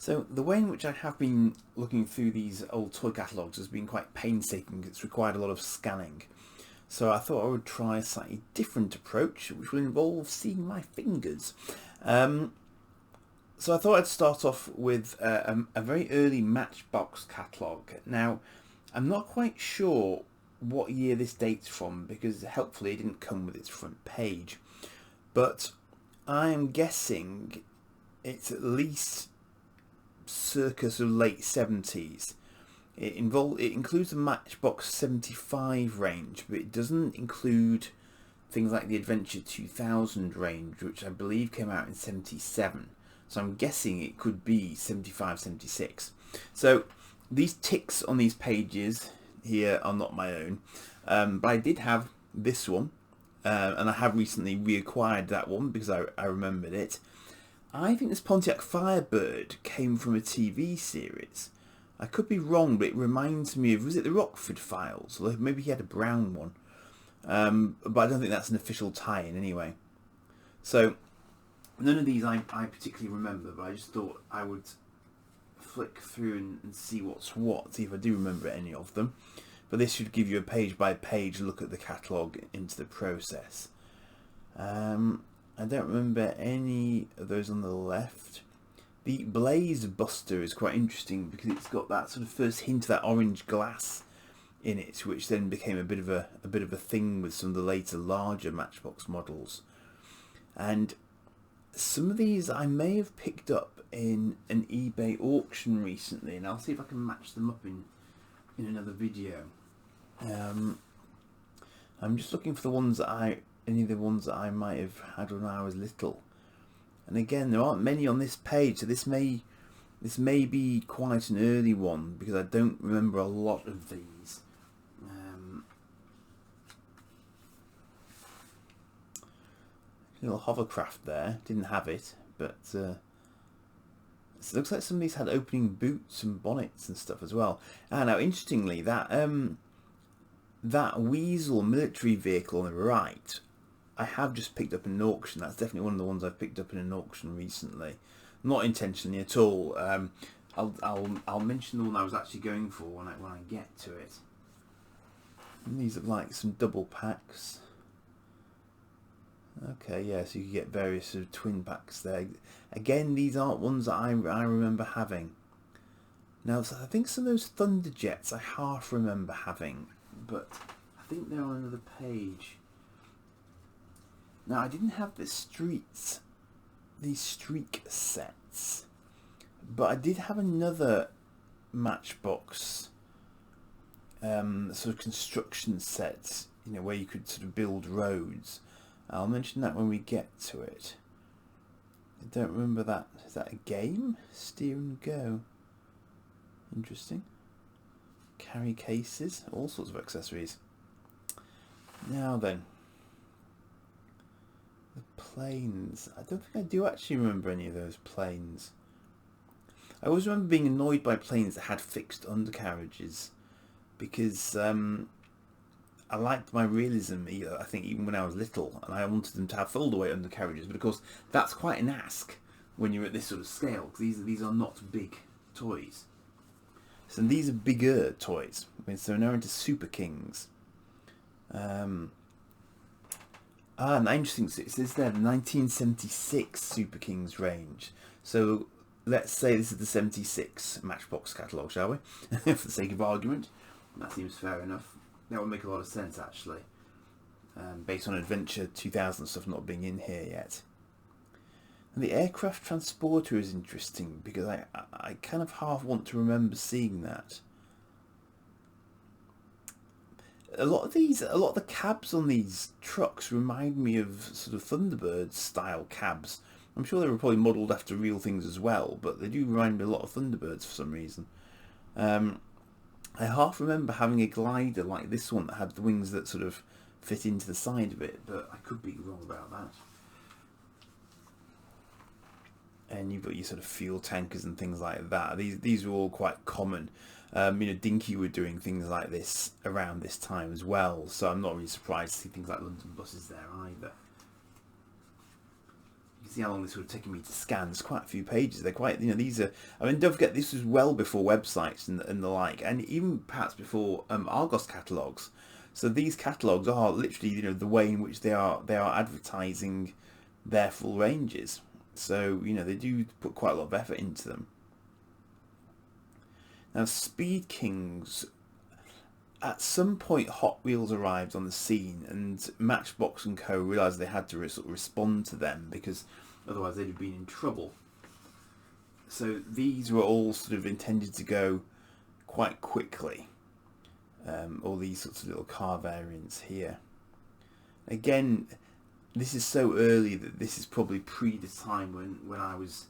So the way in which I have been looking through these old toy catalogues has been quite painstaking. It's required a lot of scanning. So I thought I would try a slightly different approach, which will involve seeing my fingers. So I thought I'd start off with a very early Matchbox catalogue. Now, I'm not quite sure what year this dates from, because helpfully it didn't come with its front page. But I am guessing it's at least circa sort of late 70s. It includes the Matchbox 75 range, but it doesn't include things like the Adventure 2000 range, which I believe came out in 77. So I'm guessing it could be 75, 76. So these ticks on these pages here are not my own, but I did have this one, and I have recently reacquired that one because I remembered it. I think this Pontiac Firebird came from a TV series. I could be wrong, but it reminds me of, was it the Rockford Files? Or maybe he had a brown one. But I don't think that's an official tie-in anyway. So, none of these I particularly remember, but I just thought I would flick through and see what's what, see if I do remember any of them. But this should give you a page-by-page look at the catalogue into the process. I don't remember any of those on the left. The Blaze Buster is quite interesting because it's got that sort of first hint of that orange glass in it, which then became a bit of a thing with some of the later larger Matchbox models. And some of these I may have picked up in an eBay auction recently, and I'll see if I can match them up in another video. I'm just looking for the ones that any of the ones that I might have had when I was little. And again, there aren't many on this page, so this may be quite an early one because I don't remember a lot of these. Little hovercraft there, didn't have it, but it looks like some of these had opening boots and bonnets and stuff as well. And now, interestingly, that Weasel military vehicle on the right, I have just picked up in an auction. That's definitely one of the ones I've picked up in an auction recently. Not intentionally at all. I'll mention the one I was actually going for when I get to it. And these are like some double packs. Okay, yeah, so you can get various sort of twin packs there. Again, these aren't ones that I remember having. Now, so I think some of those Thunderjets I half remember having, but I think they're on another page. Now, I didn't have these streak sets, but I did have another Matchbox sort of construction set, where you could sort of build roads. I'll mention that when we get to it. I don't remember that. Is that a game? Steer and go. Interesting. Carry cases, all sorts of accessories. Now then. The planes. I don't think I do actually remember any of those planes. I always remember being annoyed by planes that had fixed undercarriages because I liked my realism, I think, even when I was little, and I wanted them to have fold-away undercarriages, but of course that's quite an ask when you're at this sort of scale, because these are not big toys. So these are bigger toys, so we're now into Super Kings. And interesting, it says there, the 1976 Super Kings range. So let's say this is the 76 Matchbox catalogue, shall we? For the sake of argument. That seems fair enough. That would make a lot of sense, actually, based on Adventure 2000 stuff not being in here yet. And the aircraft transporter is interesting because I kind of half want to remember seeing that. A lot of the cabs on these trucks remind me of sort of Thunderbird style cabs. I'm sure they were probably modelled after real things as well, but they do remind me a lot of Thunderbirds for some reason. I half remember having a glider like this one that had the wings that sort of fit into the side of it, but I could be wrong about that. And you've got your sort of fuel tankers and things like that. These are all quite common. Dinky were doing things like this around this time as well, so I'm not really surprised to see things like London buses there either. You see how long this would have taken me to scan. There's quite a few pages. They're quite, these are, I mean, don't forget, this was well before websites and the like, and even perhaps before Argos catalogues. So these catalogues are literally, the way in which they are advertising their full ranges. So, they do put quite a lot of effort into them. Now, Speed Kings, at some point Hot Wheels arrived on the scene, and Matchbox and Co. realised they had to sort of respond to them, because otherwise they'd have been in trouble. So these were all sort of intended to go quite quickly. All these sorts of little car variants here. Again, this is so early that this is probably pre the time when I was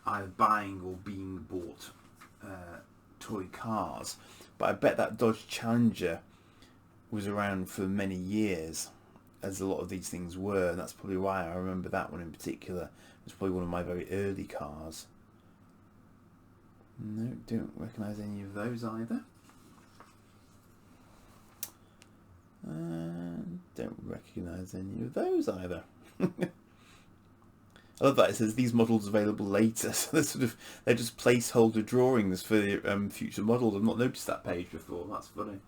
either buying or being bought toy cars. But I bet that Dodge Challenger was around for many years, as a lot of these things were, and that's probably why I remember that one in particular. It was probably one of my very early cars. No, don't recognise any of those either. Don't recognise any of those either. I love that it says these models available later. So they're just placeholder drawings for the future models. I've not noticed that page before. That's funny.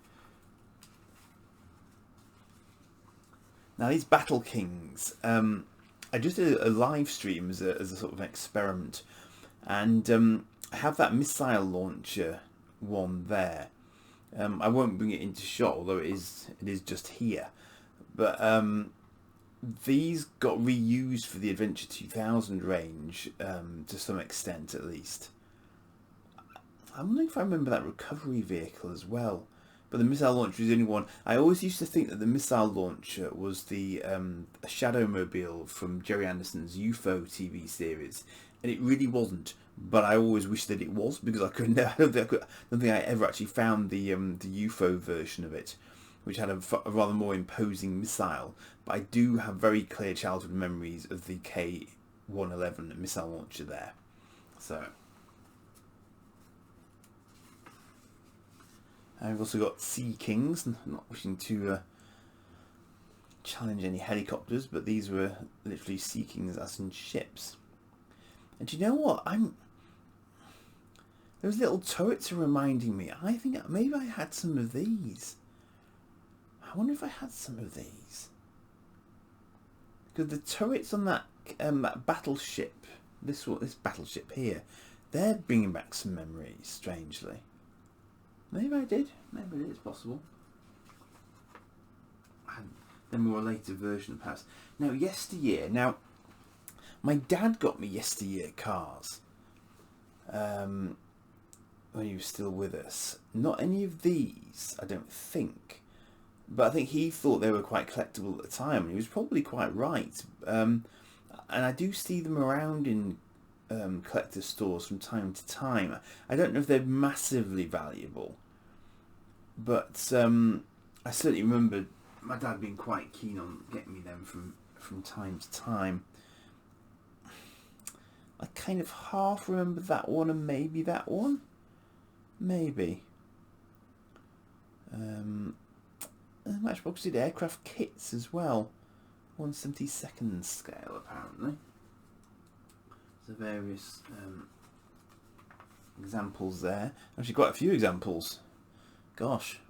Now these Battle Kings, I just did a live stream as a sort of experiment, and I have that missile launcher one there. I won't bring it into shot, although it is just here. But these got reused for the Adventure 2000 range, to some extent at least. I'm wondering if I remember that recovery vehicle as well. But the missile launcher is the only one. I always used to think that the missile launcher was the Shadowmobile from Jerry Anderson's UFO TV series, and it really wasn't. But I always wished that it was, because I don't think I ever actually found the UFO version of it, which had a rather more imposing missile. But I do have very clear childhood memories of the K111 missile launcher there. So, and we've also got Sea Kings. Not wishing to challenge any helicopters, but these were literally Sea Kings as in ships. And do you know what? Those little turrets are reminding me. I think maybe I had some of these. I wonder if I had some of these. Because the turrets on that battleship, this battleship here, they're bringing back some memories, strangely. Maybe I did. Maybe it is possible. They're more a later version, perhaps. Now, yesteryear. Now, my dad got me yesteryear cars. When he was still with us. Not any of these, I don't think. But I think he thought they were quite collectible at the time, and he was probably quite right. And I do see them around in collector stores from time to time. I don't know if they're massively valuable, but I certainly remember my dad being quite keen on getting me them from time to time. I kind of half remember that one and maybe that one. Maybe. Matchbox did aircraft kits as well. 1/72nd scale, apparently. So various examples there. Actually, quite a few examples. Gosh.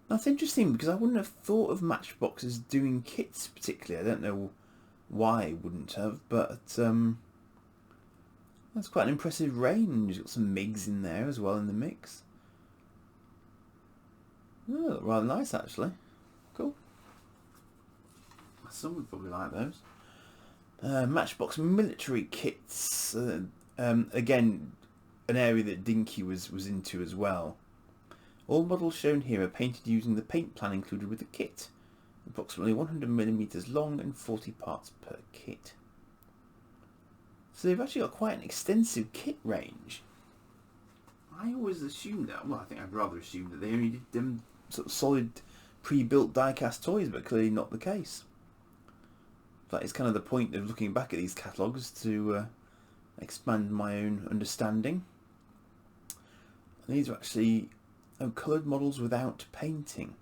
That's interesting, because I wouldn't have thought of Matchbox as doing kits particularly. I don't know why I wouldn't have, but that's quite an impressive range. Got some MiGs in there as well in the mix. Oh, rather nice actually. Cool. My son would probably like those. Matchbox military kits. Again, an area that Dinky was into as well. All models shown here are painted using the paint plan included with the kit. Approximately 100mm long and 40 parts per kit. So they've actually got quite an extensive kit range. I always assumed that, well, I think I'd rather assume that they only did them sort of solid pre-built die-cast toys, but clearly not the case. That is kind of the point of looking back at these catalogues, to expand my own understanding. And these are actually coloured models without painting.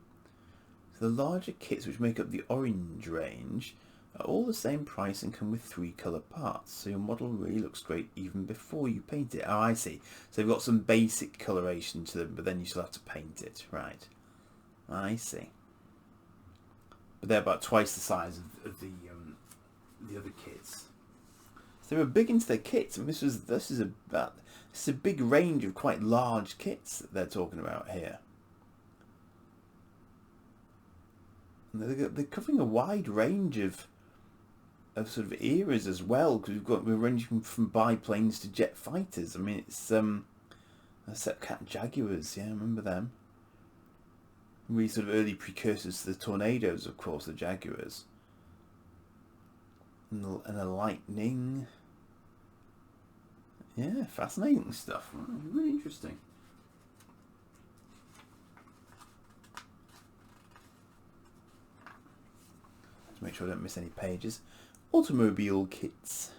So the larger kits, which make up the orange range, all the same price and come with 3 colour parts, so your model really looks great even before you paint it. Oh, I see. So they've got some basic coloration to them, but then you still have to paint it. Right. I see. But they're about twice the size of the other kits. So they were big into their kits, and this is a big range of quite large kits that they're talking about here. And they're covering a wide range of sort of eras as well, because we're ranging from biplanes to jet fighters. I mean, it's Cat Jaguars, yeah, I remember them. Really sort of early precursors to the Tornadoes, of course, the Jaguars. And a Lightning. Yeah, fascinating stuff. Really interesting. Let's make sure I don't miss any pages. Automobile kits.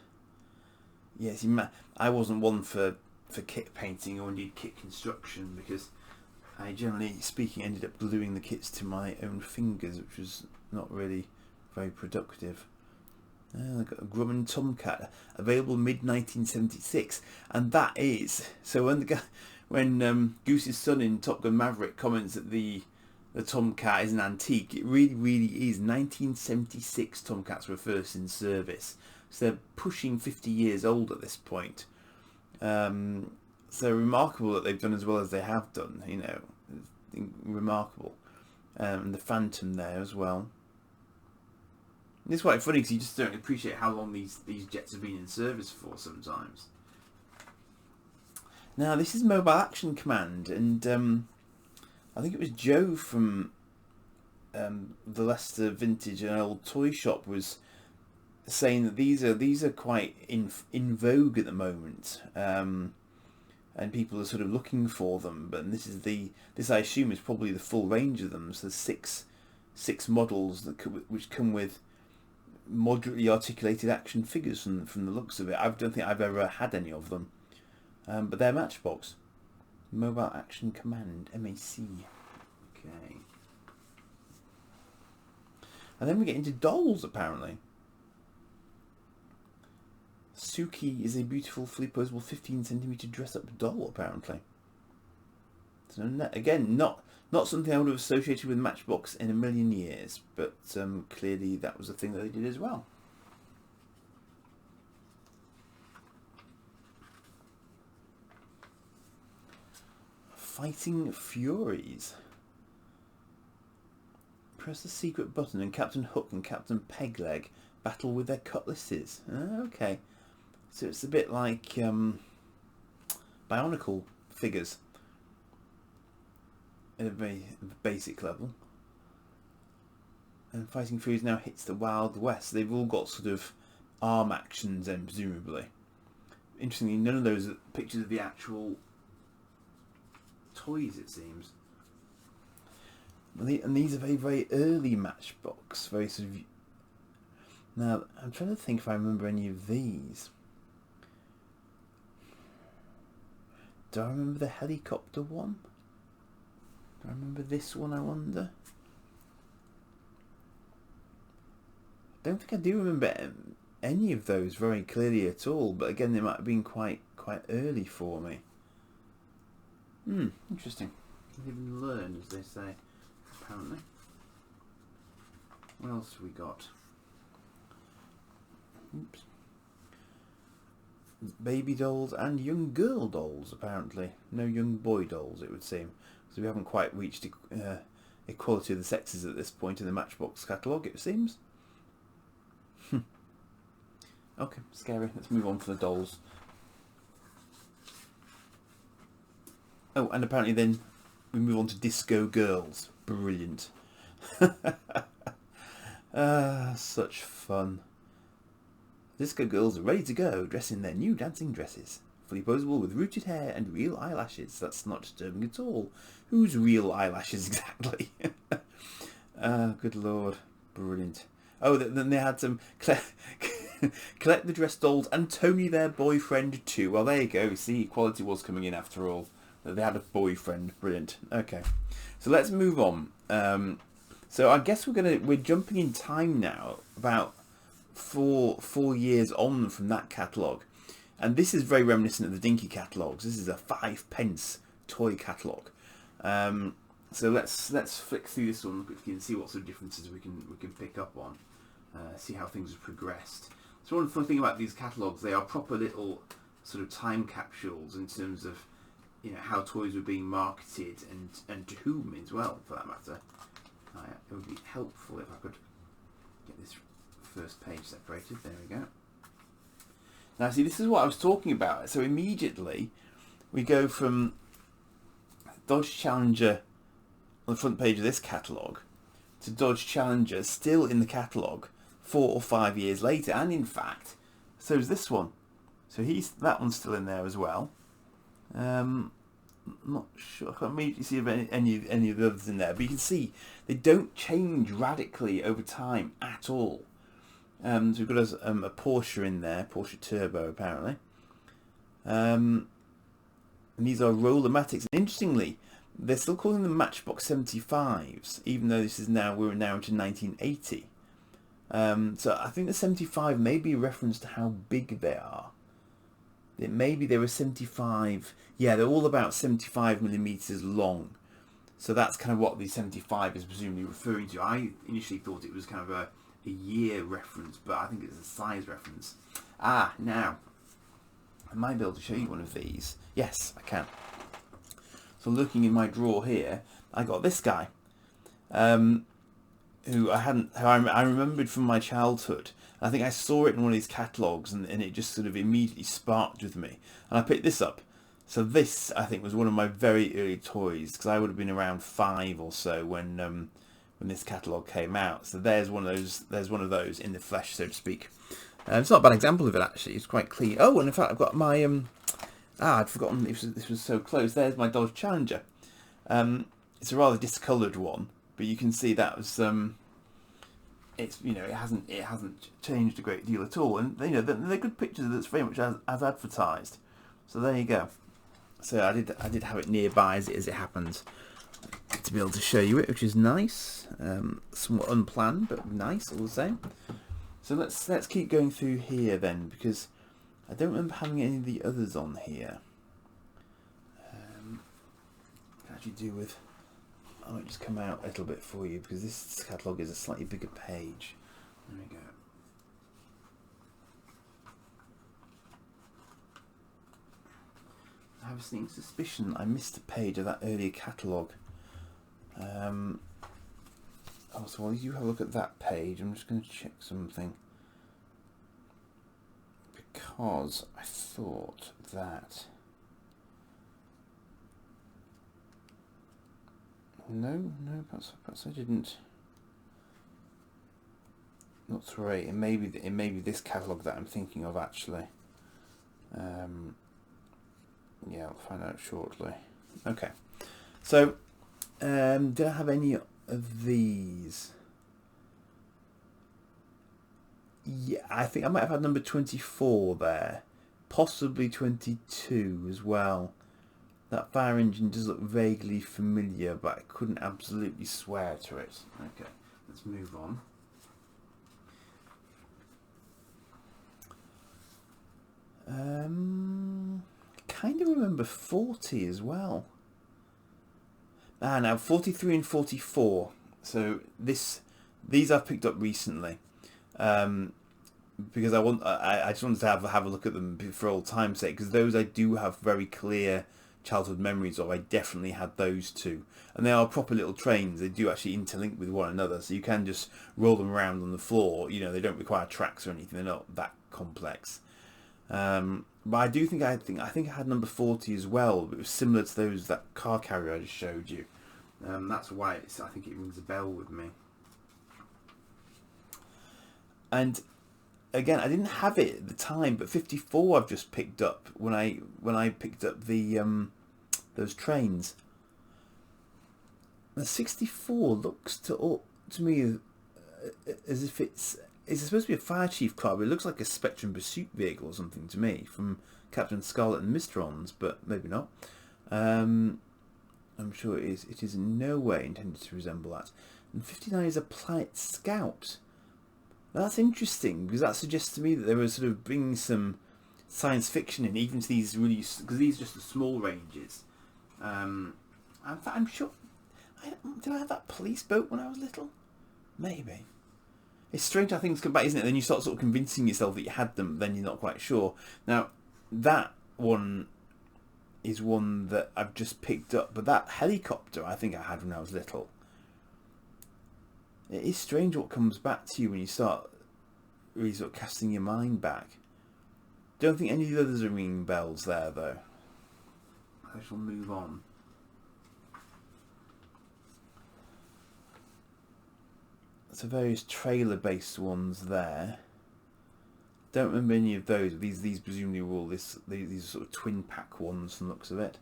Yes, I wasn't one for kit painting or indeed kit construction, because I generally speaking ended up gluing the kits to my own fingers, which was not really very productive. I've got a Grumman Tomcat, available mid-1976, and that is so. When Goose's son in Top Gun Maverick comments that the Tomcat is an antique, it really is. 1976 Tomcats were first in service, so they're pushing 50 years old at this point. So remarkable that they've done as well as they have done. You know, remarkable. And the Phantom there as well. It's quite funny because you just don't appreciate how long these jets have been in service for sometimes. Now this is Mobile Action Command, and I think it was Joe from the Leicester Vintage and Old Toy Shop was saying that these are quite in vogue at the moment, and people are sort of looking for them. But this I assume is probably the full range of them. So there's six models which come with moderately articulated action figures from the looks of it. I don't think I've ever had any of them, but they're Matchbox. Mobile Action Command, MAC. Okay. And then we get into dolls, apparently. Suki is a beautiful, fully posable 15cm dress-up doll, apparently. So again, not something I would have associated with Matchbox in a million years, but clearly that was a thing that they did as well. Fighting Furies. Press the secret button and Captain Hook and Captain Pegleg battle with their cutlasses. Okay. So it's a bit like Bionicle figures at a very basic level. And Fighting Furies now hits the Wild West. They've all got sort of arm actions then, presumably. Interestingly, none of those are pictures of the actual toys, it seems. And these are very, very early Matchbox. Very sort of... Now, I'm trying to think if I remember any of these. Do I remember the helicopter one? Do I remember this one, I wonder? I don't think I do remember any of those very clearly at all, but again, they might have been quite early for me. Interesting. Live and learn, as they say, apparently. What else have we got? Oops. Baby dolls and young girl dolls, apparently. No young boy dolls, it would seem. So we haven't quite reached equality of the sexes at this point in the Matchbox catalogue, it seems. Okay, scary. Let's move on to the dolls. Oh, and apparently then we move on to Disco Girls. Brilliant. Such fun. Disco Girls are ready to go, dressed in their new dancing dresses. Fully posable with rooted hair and real eyelashes. That's not disturbing at all. Whose real eyelashes exactly? Good lord. Brilliant. Oh, then they had some... Collect the dress dolls and Tony their boyfriend too. Well, there you go. See, equality was coming in after all. They had a boyfriend. Brilliant. Okay, so let's move on. So I guess we're jumping in time now about four years on from that catalogue, and this is very reminiscent of the Dinky catalogues. This is a 5p toy catalogue. So let's flick through this one and see what sort of differences we can pick up on, see how things have progressed. So one fun thing about these catalogues, they are proper little sort of time capsules in terms of, you know, how toys were being marketed and to whom as well, for that matter. It would be helpful if I could get this first page separated. There we go. Now see, this is what I was talking about. So immediately we go from Dodge Challenger on the front page of this catalogue to Dodge Challenger still in the catalogue 4 or 5 years later, and in fact so is this one. So that one's still in there as well. Not sure, I can't immediately see if any of the others in there, but you can see they don't change radically over time at all. So we've got a Porsche in there, Porsche Turbo apparently. And these are Rollermatics. And interestingly, they're still calling them Matchbox 75s, even though we're now into 1980. So I think the 75 may be a reference to how big they are. Maybe they were 75. Yeah, they're all about 75mm long. So that's kind of what the 75 is presumably referring to. I initially thought it was kind of a year reference, but I think it's a size reference. Now, I might be able to show you one of these. Yes, I can. So looking in my drawer here, I got this guy, who I remembered from my childhood. I think I saw it in one of these catalogues, and it just sort of immediately sparked with me, and I picked this up. So this, I think, was one of my very early toys, because I would have been around 5 or so when this catalogue came out. So there's one of those in the flesh, so to speak. It's not a bad example of it, actually. It's quite clean. Oh, and in fact, I've got my I'd forgotten this was so close. There's my Dodge Challenger. It's a rather discoloured one, but you can see that was it's, you know, it hasn't changed a great deal at all, and you know they're good pictures. That's very much as advertised. So there you go. So I did have it nearby as it happens to be able to show you it, which is nice. Somewhat unplanned, but nice all the same. So let's keep going through here then, because I don't remember having any of the others on here. Can actually do with. I might just come out a little bit for you, because this catalogue is a slightly bigger page. There we go. I have a sneaking suspicion I missed a page of that earlier catalogue. So while you have a look at that page, I'm just going to check something, because I thought that no, perhaps I didn't. Not to worry. It may be this catalogue that I'm thinking of actually. Yeah, I'll find out shortly. Okay, so did I have any of these? Yeah, I think I might have had number 24 there, possibly 22 as well. That fire engine does look vaguely familiar, but I couldn't absolutely swear to it. Okay, let's move on. Kind of remember 40 as well. Now 43 and 44. So these I've picked up recently, because I just wanted to have a look at them for old time's sake, because those I do have very clear childhood memories of. I definitely had those two, and they are proper little trains. They do actually interlink with one another, so you can just roll them around on the floor. You know, they don't require tracks or anything. They're not that complex. But I do think I had number 40 as well, but it was similar to that car carrier I just showed you. That's why I think it rings a bell with me. And again, I didn't have it at the time, but 54 I've just picked up when I picked up the those trains. The 64 looks to me as if it's supposed to be a fire chief car, but it looks like a Spectrum Pursuit vehicle or something to me, from Captain Scarlet and Mysterons, but maybe not. I'm sure it is. It is in no way intended to resemble that. And 59 is a Planet Scout. That's interesting, because that suggests to me that they were sort of bringing some science fiction in, even to these really, because these are just the small ranges. In fact, I'm sure. Did I have that police boat when I was little? Maybe. It's strange how things come back, isn't it? Then you start sort of convincing yourself that you had them, then you're not quite sure. Now, that one is one that I've just picked up, but that helicopter I think I had when I was little. It is strange what comes back to you when you start really sort of casting your mind back. Don't think any of the others are ringing bells there, though. I shall move on. So various trailer-based ones there. Don't remember any of those. These presumably were all these are sort of twin pack ones from the looks of it.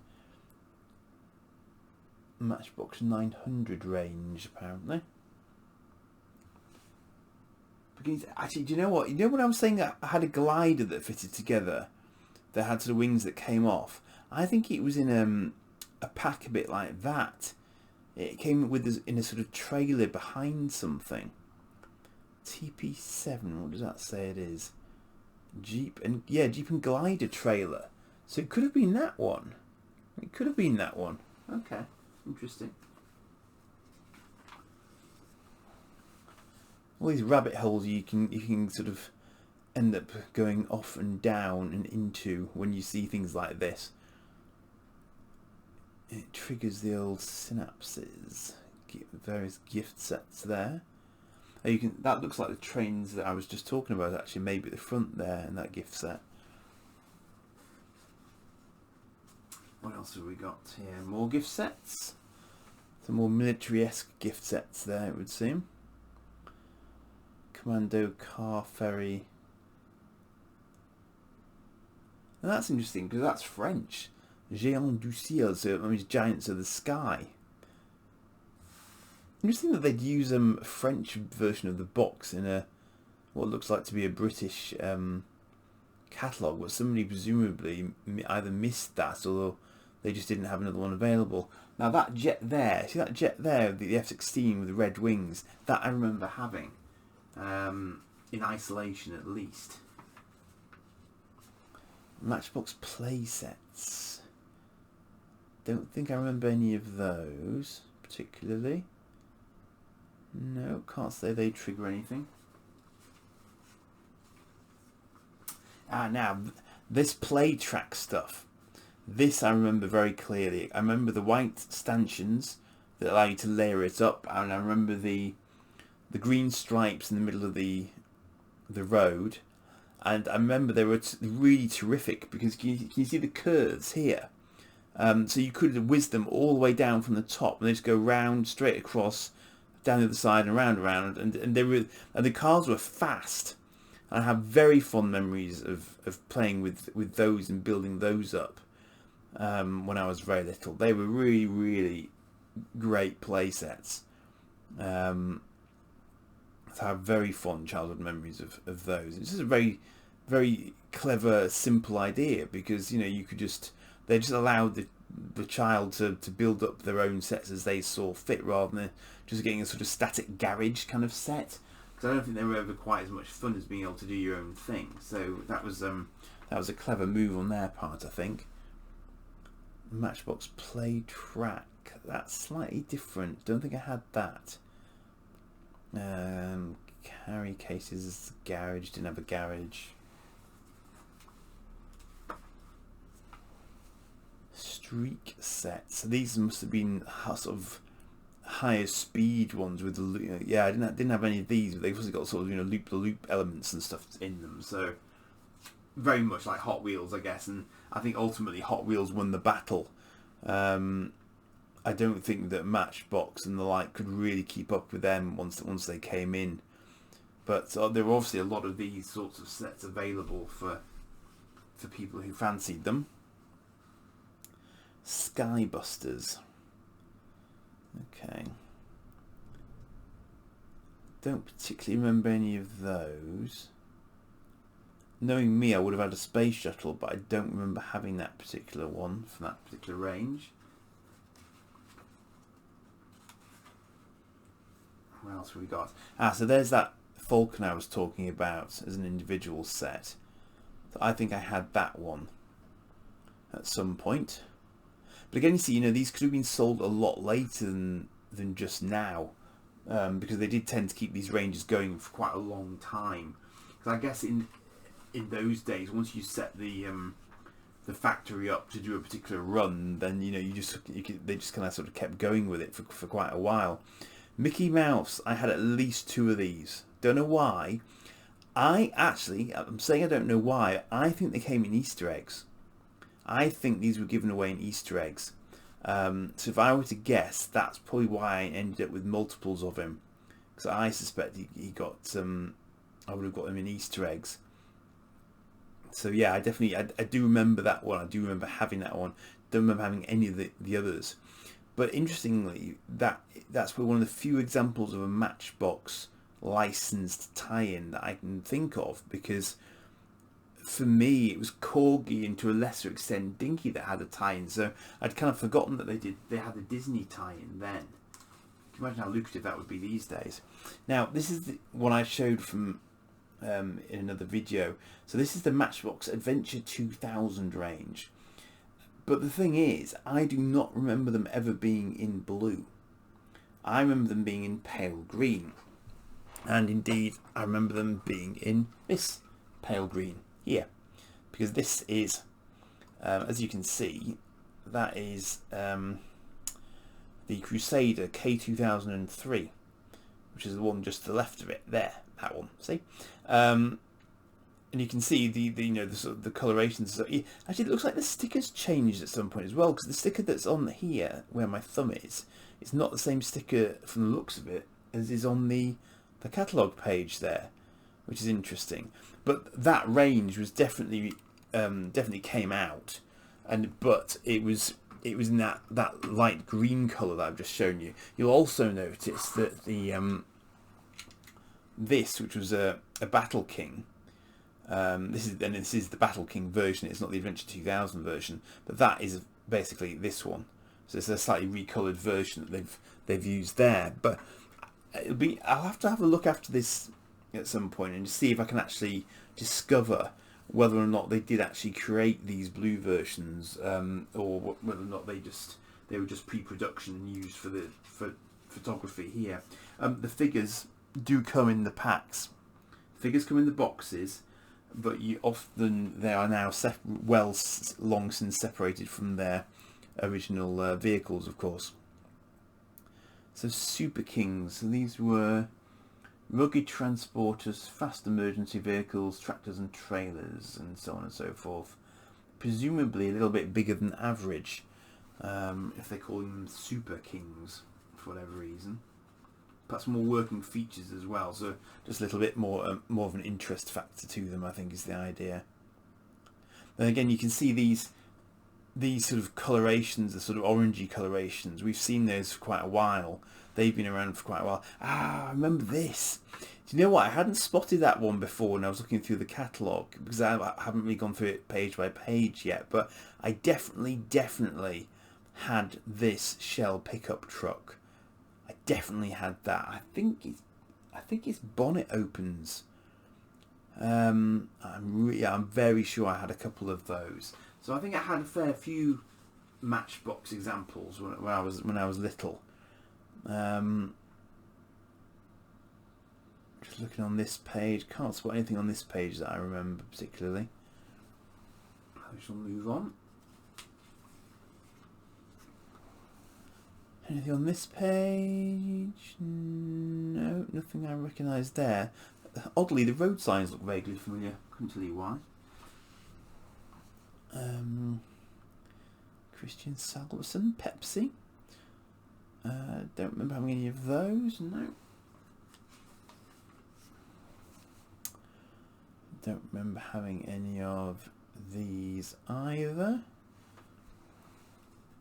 Matchbox 900 range apparently. Actually, do you know what? You know when I was saying that I had a glider that fitted together, that had sort of wings that came off? I think it was in a pack a bit like that. It came with in a sort of trailer behind something. TP7, what does that say it is? Jeep and glider trailer. So it could have been that one. It could have been that one. Okay, interesting. All these rabbit holes you can sort of end up going off and down and into when you see things like this. It triggers the old synapses. Various gift sets there. That looks like the trains that I was just talking about. Actually, maybe at the front there in that gift set. What else have we got here? More gift sets. Some more military-esque gift sets there, it would seem. Commando car ferry. And that's interesting because that's French. Géants du ciel, so it means giants of the sky. Interesting that they'd use a French version of the box in what looks like to be a British catalogue, but somebody presumably either missed that, although they just didn't have another one available. Now that jet there, see that jet there, the F-16 with the red wings, that I remember having, in isolation at least. Matchbox play sets. Don't think I remember any of those particularly. No, can't say they trigger anything. Now, this play track stuff. This I remember very clearly. I remember the white stanchions that allow you to layer it up, and I remember the green stripes in the middle of the road. And I remember they were really terrific because can you see the curves here? So you could whiz them all the way down from the top, and they just go round straight across, down the other side and around, and the cars were fast. I have very fond memories of playing with those and building those up when I was very little. They were really, really great play sets. So I have very fond childhood memories of those. It's just a very, very clever, simple idea because you could they just allowed the child to build up their own sets as they saw fit, rather than just getting a sort of static garage kind of set. Because I don't think they were ever quite as much fun as being able to do your own thing. So that was a clever move on their part, I think. Matchbox play track. That's slightly different. Don't think I had that. Carry cases, garage. Didn't have a garage. Streak sets. These must have been sort of higher speed ones with the I didn't have any of these, but they've also got sort of loop the loop elements and stuff in them. So very much like Hot Wheels, I guess. And I think ultimately Hot Wheels won the battle. I don't think that Matchbox and the like could really keep up with them once they came in. But there were obviously a lot of these sorts of sets available for people who fancied them. Skybusters. Okay. Don't particularly remember any of those. Knowing me, I would have had a space shuttle, but I don't remember having that particular one from that particular range. What else have we got? So there's that Falcon I was talking about as an individual set. So I think I had that one at some point. But again, you see, these could have been sold a lot later than just now, because they did tend to keep these ranges going for quite a long time. Because I guess in those days, once you set the factory up to do a particular run, then they just kind of sort of kept going with it for quite a while. Mickey Mouse, I had at least 2 of these. Don't know why. I'm saying I don't know why. I think they came in Easter eggs. I think these were given away in Easter eggs. So if I were to guess, that's probably why I ended up with multiples of him. Because I suspect he got I would have got him in Easter eggs. So yeah, I do remember that one. I do remember having that one. Don't remember having any of the others. But interestingly, that's one of the few examples of a Matchbox licensed tie-in that I can think of, because for me it was Corgi and to a lesser extent Dinky that had a tie-in. So I'd kind of forgotten that they had a Disney tie-in then. Can you imagine how lucrative that would be these days? Now this is the one I showed from in another video. So this is the Matchbox Adventure 2000 range. But the thing is, I do not remember them ever being in blue. I remember them being in pale green. And indeed, I remember them being in this pale green here. Because this is, as you can see, that is the Crusader K2003, which is the one just to the left of it. There, that one. See? And you can see the colorations. Actually, it looks like the sticker's changed at some point as well, because the sticker that's on here, where my thumb is, it's not the same sticker from the looks of it as is on the catalogue page there, which is interesting. But that range was definitely came out, but it was in that light green colour that I've just shown you. You'll also notice that the this, which was a Battle King. This is the Battle King version. It's not the Adventure 2000 version, but that is basically this one. So it's a slightly recoloured version that they've used there. But I'll have to have a look after this at some point and see if I can actually discover whether or not they did actually create these blue versions, or whether or not they were just pre-production and used for photography here. The figures do come in the packs. Figures come in the boxes. But they are now long since separated from their original vehicles, of course. So Super Kings, so these were rugged transporters, fast emergency vehicles, tractors and trailers, and so on and so forth. Presumably a little bit bigger than average, if they're calling them Super Kings for whatever reason. Perhaps more working features as well, so just a little bit more of an interest factor to them, I think, is the idea. Then again, you can see these sort of colorations, the sort of orangey colorations. We've seen those for quite a while. They've been around for quite a while. I remember this. Do you know what? I hadn't spotted that one before when I was looking through the catalogue, because I haven't really gone through it page by page yet, but I definitely had this Shell pickup truck. I definitely had that. I think its bonnet opens. I'm very sure I had a couple of those. So I think I had a fair few Matchbox examples when I was little. Just looking on this page, can't spot anything on this page that I remember particularly. I shall move on. Anything on this page? No, nothing I recognise there. Oddly, the road signs look vaguely familiar. Couldn't tell you why. Christian Salverson, Pepsi. Don't remember having any of those. No. Don't remember having any of these either.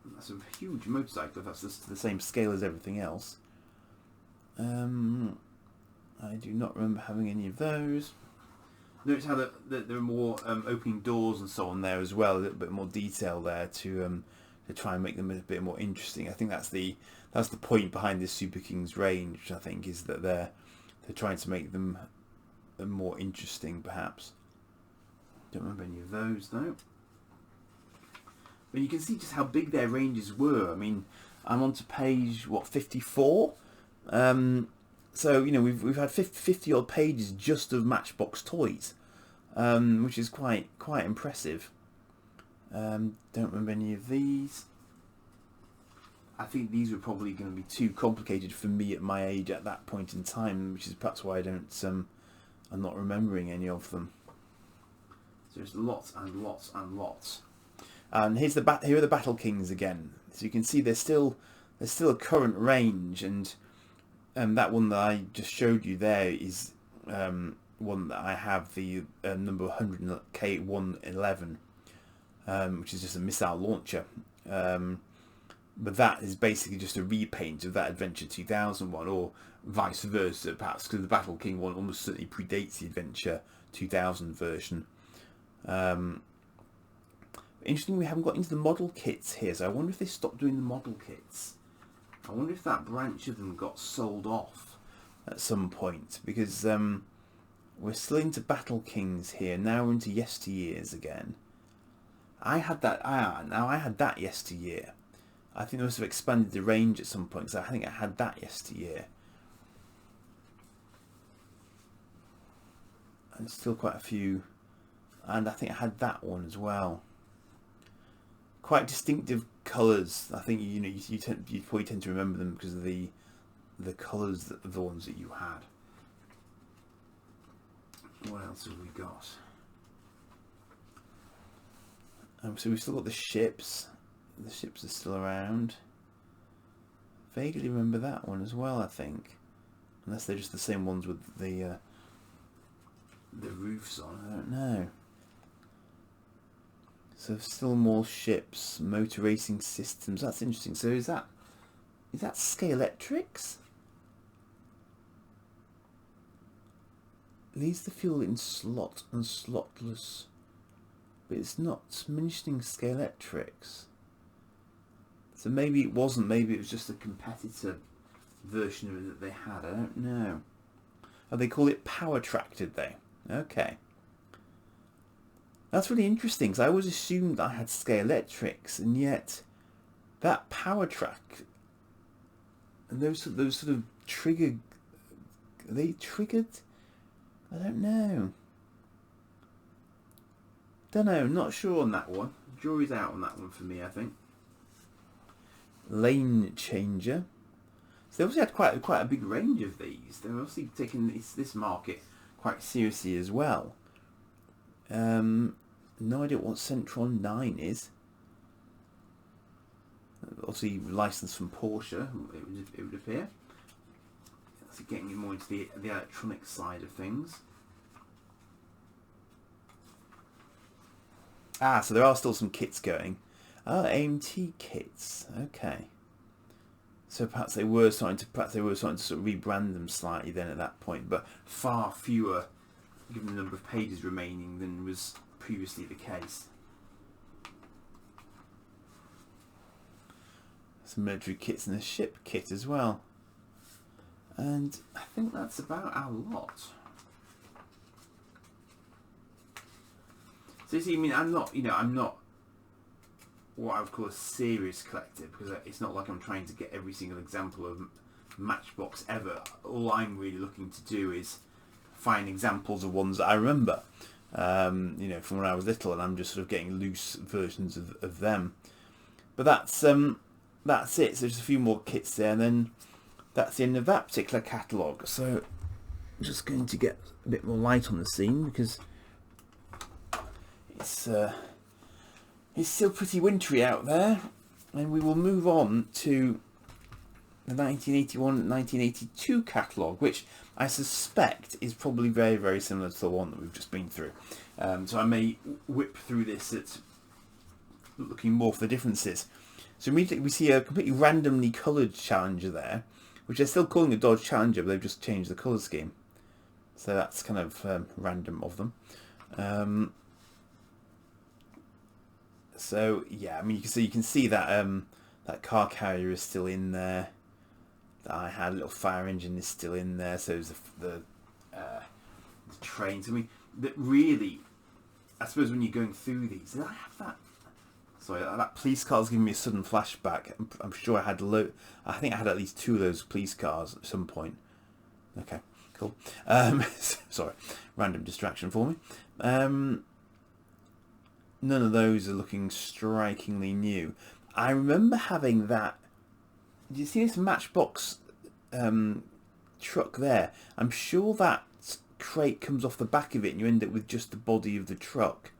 That's a huge motorcycle. That's just the same scale as everything else. I do not remember having any of those. Notice how there are more opening doors and so on there as well. A little bit more detail there to try and make them a bit more interesting. I think that's the point behind this Super Kings range. I think is that they're trying to make them more interesting, perhaps. Don't remember any of those though. But you can see just how big their ranges were. I mean, I'm on to page 54. So you know we've had 50 odd pages just of Matchbox toys, which is quite impressive. Don't remember any of these. I think these were probably going to be too complicated for me at my age at that point in time, which is perhaps why I'm not remembering any of them. So there's lots and lots and lots. And here are the Battle Kings again. So you can see there's still a current range, and that one that I just showed you there is one that I have, the number 100K111, which is just a missile launcher. But that is basically just a repaint of that Adventure 2001, or vice versa, perhaps, because the Battle King one almost certainly predates the Adventure 2000 version. Interesting, we haven't got into the model kits here, so I wonder if they stopped doing the model kits. I wonder if that branch of them got sold off at some point, because we're still into Battle Kings here. Now we're into yesteryears again. I had that yesteryear. I think they must have expanded the range at some point, because I think I had that yesteryear. And still quite a few, and I think I had that one as well. Quite distinctive colours. I think you probably tend to remember them because of the colours of the ones that you had. What else have we got? So we've still got the ships. The ships are still around. Vaguely remember that one as well, I think. Unless they're just the same ones with the roofs on, I don't know. So still more ships, motor racing systems. That's interesting. So is that Scalextrics? Leaves the fuel in slot and slotless, but it's not mentioning Scalextrics. So maybe it wasn't. Maybe it was just a competitor version of it that they had. I don't know. Oh, they call it Power Track, did they? Okay. That's really interesting, because I always assumed I had Scalextrics, and yet that Power Track and those sort of trigger, are they triggered? I don't know. Not sure on that one. Jury's out on that one for me, I think. Lane Changer. So they obviously had quite a big range of these. They're obviously taking this market quite seriously as well. No idea what Centron 9 is. Obviously licensed from Porsche, it would appear. That's getting more into the electronic side of things. So there are still some kits going. AMT kits. Okay. So perhaps they were starting to sort of rebrand them slightly then at that point, but far fewer, given the number of pages remaining, than was previously the case. Some military kits and a ship kit as well. And I think that's about our lot. So you see, I mean, I'm not what I would call a serious collector, because it's not like I'm trying to get every single example of Matchbox ever. All I'm really looking to do is find examples of ones that I remember, from when I was little, and I'm just sort of getting loose versions of them. But that's it. So there's a few more kits there, and then that's the end of that particular catalogue. So I'm just going to get a bit more light on the scene, because it's still pretty wintry out there, and we will move on to the 1981-1982 catalogue, which I suspect is probably very, very similar to the one that we've just been through. So I may whip through this at looking more for the differences. So immediately we see a completely randomly coloured Challenger there, which they're still calling a Dodge Challenger, but they've just changed the colour scheme. So that's kind of random of them. So yeah, I mean, you can see that that car carrier is still in there. That I had, a little fire engine is still in there. So is the the trains. I mean, that really, I suppose when you're going through these, did I have that? Sorry, that police car's giving me a sudden flashback. I'm sure I had I think I had at least 2 of those police cars at some point. Okay, cool. Sorry, random distraction for me. None of those are looking strikingly new. I remember having that. Do you see this Matchbox truck there? I'm sure that crate comes off the back of it and you end up with just the body of the truck.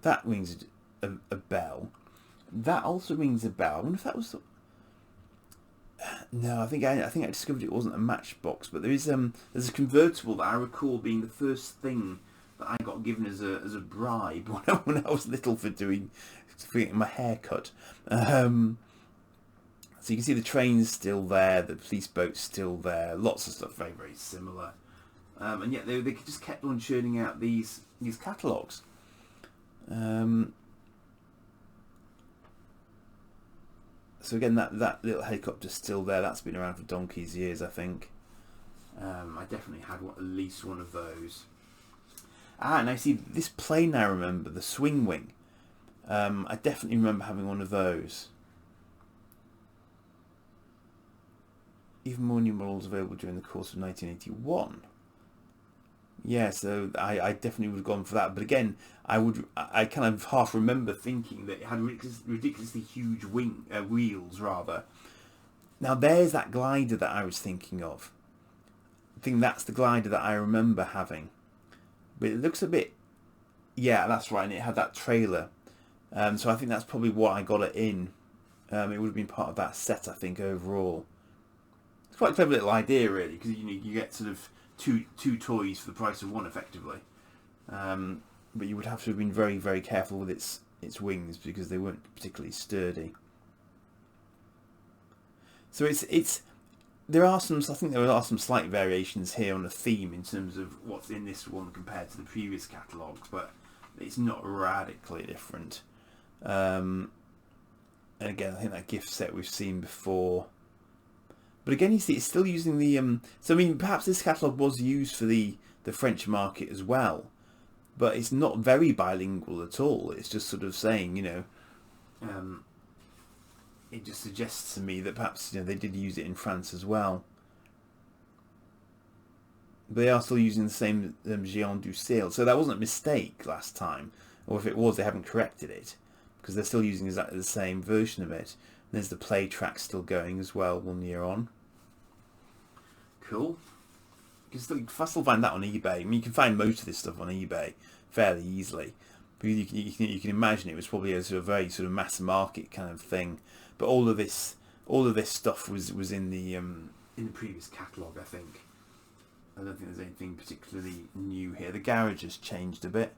That rings a bell. That also rings a bell. I wonder if that was... No, I think I discovered it wasn't a Matchbox, but there's a convertible that I recall being the first thing that I got given as a bribe when I was little for getting my hair cut. So you can see the train's still there, the police boat's still there, lots of stuff very, very similar. And yet they just kept on churning out these catalogues. So again, that little helicopter's still there. That's been around for donkey's years, I think. I definitely had at least one of those. And I see this plane I remember, the Swing Wing. I definitely remember having one of those. Even more new models available during the course of 1981. Yeah, so I definitely would have gone for that. But again, I kind of half remember thinking that it had ridiculously huge wheels, rather. Now there's that glider that I was thinking of. I think that's the glider that I remember having. But it looks a bit... Yeah, that's right, and it had that trailer. So I think that's probably what I got it in. It would have been part of that set, I think, overall. It's quite a clever little idea, really, because you get sort of two toys for the price of one, effectively. But you would have to have been very, very careful with its wings because they weren't particularly sturdy. So there are some. I think there are some slight variations here on the theme in terms of what's in this one compared to the previous catalogues, but it's not radically different. And again, I think that gift set we've seen before. But again, you see, it's still using the... so, I mean, perhaps this catalogue was used for the French market as well. But it's not very bilingual at all. It's just sort of saying, it just suggests to me that perhaps they did use it in France as well. But they are still using the same Géant du Ciel. So that wasn't a mistake last time. Or if it was, they haven't corrected it. Because they're still using exactly the same version of it. There's the play track still going as well 1 year on. Cool. You can still find that on eBay. I mean, you can find most of this stuff on eBay fairly easily. But you can imagine it was probably a sort of very sort of mass market kind of thing. But all of this stuff was in the previous catalogue, I think. I don't think there's anything particularly new here. The garage has changed a bit.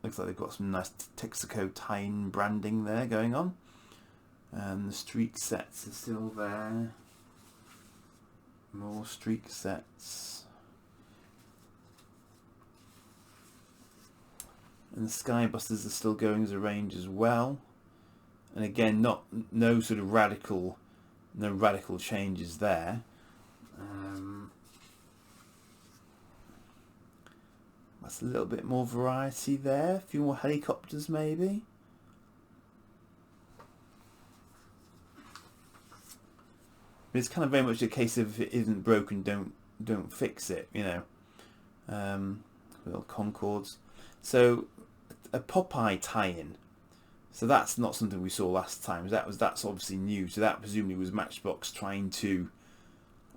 Looks like they've got some nice Texaco tie-in branding there going on. And the streak sets are still there. More streak sets. And the Skybusters are still going as a range as well. And again, no sort of radical changes there. That's a little bit more variety there. A few more helicopters maybe. But it's kind of very much a case of if it isn't broken, don't fix it, Little Concords. So a Popeye tie-in. So that's not something we saw last time. That's obviously new. So that presumably was Matchbox trying to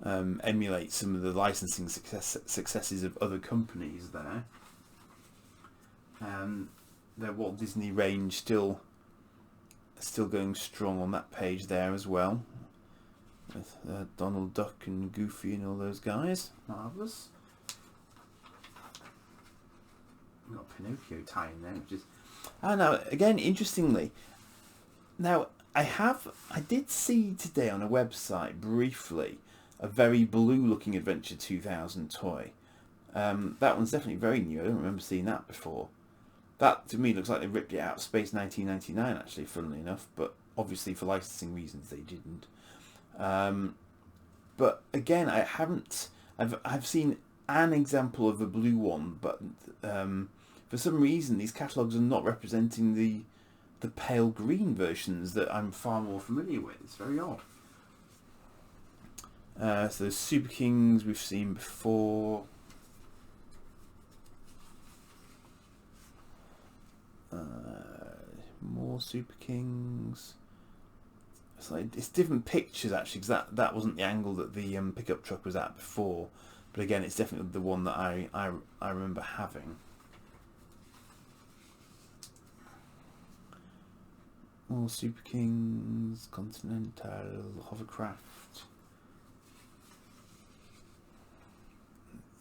emulate some of the licensing successes of other companies there. Their Walt Disney range still going strong on that page there as well, with Donald Duck and Goofy and all those guys. Marvellous. We've got Pinocchio tie-in there, which is... now again, interestingly, now I did see today on a website briefly a very blue-looking Adventure 2000 toy. That one's definitely very new. I don't remember seeing that before. That, to me, looks like they ripped it out of Space 1999, actually, funnily enough. But obviously, for licensing reasons, they didn't. But again, I've seen an example of a blue one, but for some reason these catalogues are not representing the pale green versions that I'm far more familiar with. It's very odd. So the Super Kings we've seen before. More Super Kings. It's different pictures actually, because that wasn't the angle that the pickup truck was at before. But again, it's definitely the one that I remember having. More Super Kings, Continental, Hovercraft.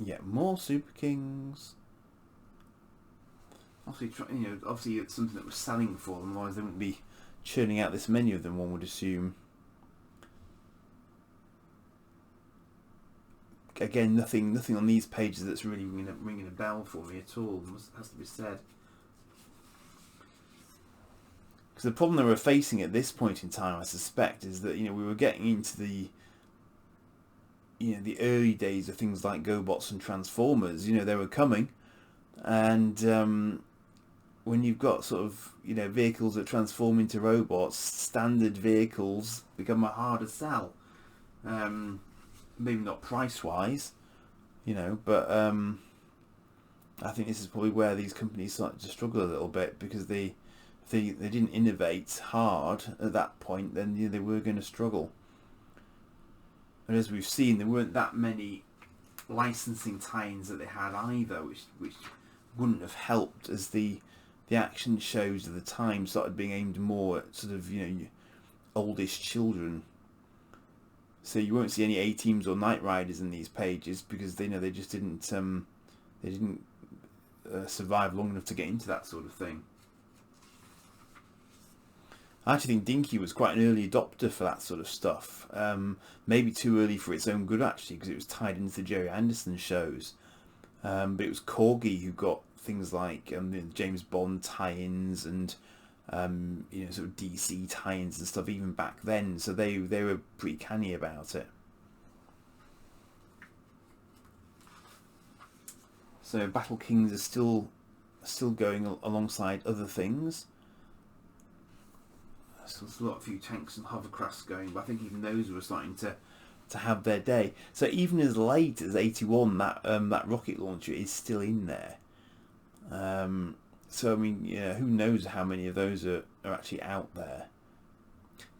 Yeah, more Super Kings. Obviously it's something that was selling for them, otherwise they wouldn't be churning out this many of them, one would assume. Again, nothing on these pages that's really ringing a bell for me at all, has to be said. Because the problem that we're facing at this point in time, I suspect, is that we were getting into the early days of things like GoBots and Transformers. They were coming, and when you've got sort of vehicles that transform into robots, standard vehicles become a harder sell. Maybe not price wise, but I think this is probably where these companies started to struggle a little bit, because if they didn't innovate hard at that point, then they were going to struggle. And as we've seen, there weren't that many licensing tie-ins that they had either, which wouldn't have helped, as the action shows of the time started being aimed more at sort of oldish children. So you won't see any A-Teams or Knight Riders in these pages, because they just didn't survive long enough to get into that sort of thing. I actually think Dinky was quite an early adopter for that sort of stuff. Maybe too early for its own good, actually, because it was tied into the Jerry Anderson shows. But it was Corgi who got things like the James Bond tie-ins and sort of DC tie-ins and stuff even back then. So they were pretty canny about it. So Battle Kings are still going alongside other things. So there's a few tanks and hovercrafts going, but I think even those were starting to have their day. So even as late as 81, that rocket launcher is still in there. So I mean, who knows how many of those are actually out there.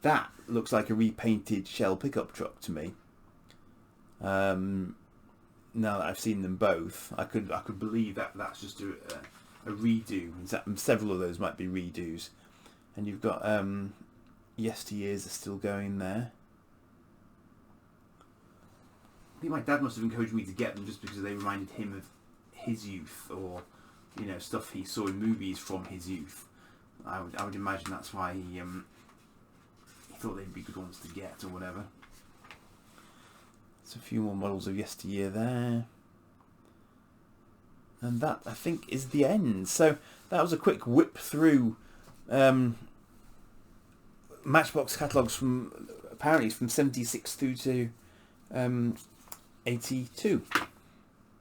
That looks like a repainted Shell pickup truck to me. Now that I've seen them both, I could believe that's just a redo. Several of those might be redos. And you've got Yesteryears are still going there. I think my dad must have encouraged me to get them just because they reminded him of his youth, or stuff he saw in movies from his youth. I would imagine that's why he thought they'd be good ones to get or whatever. There's a few more models of Yesteryear there. And that, I think, is the end. So that was a quick whip through Matchbox catalogues from 76 through to 82.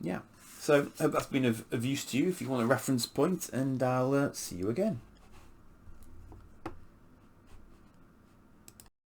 Yeah. So I hope that's been of use to you if you want a reference point, and I'll see you again.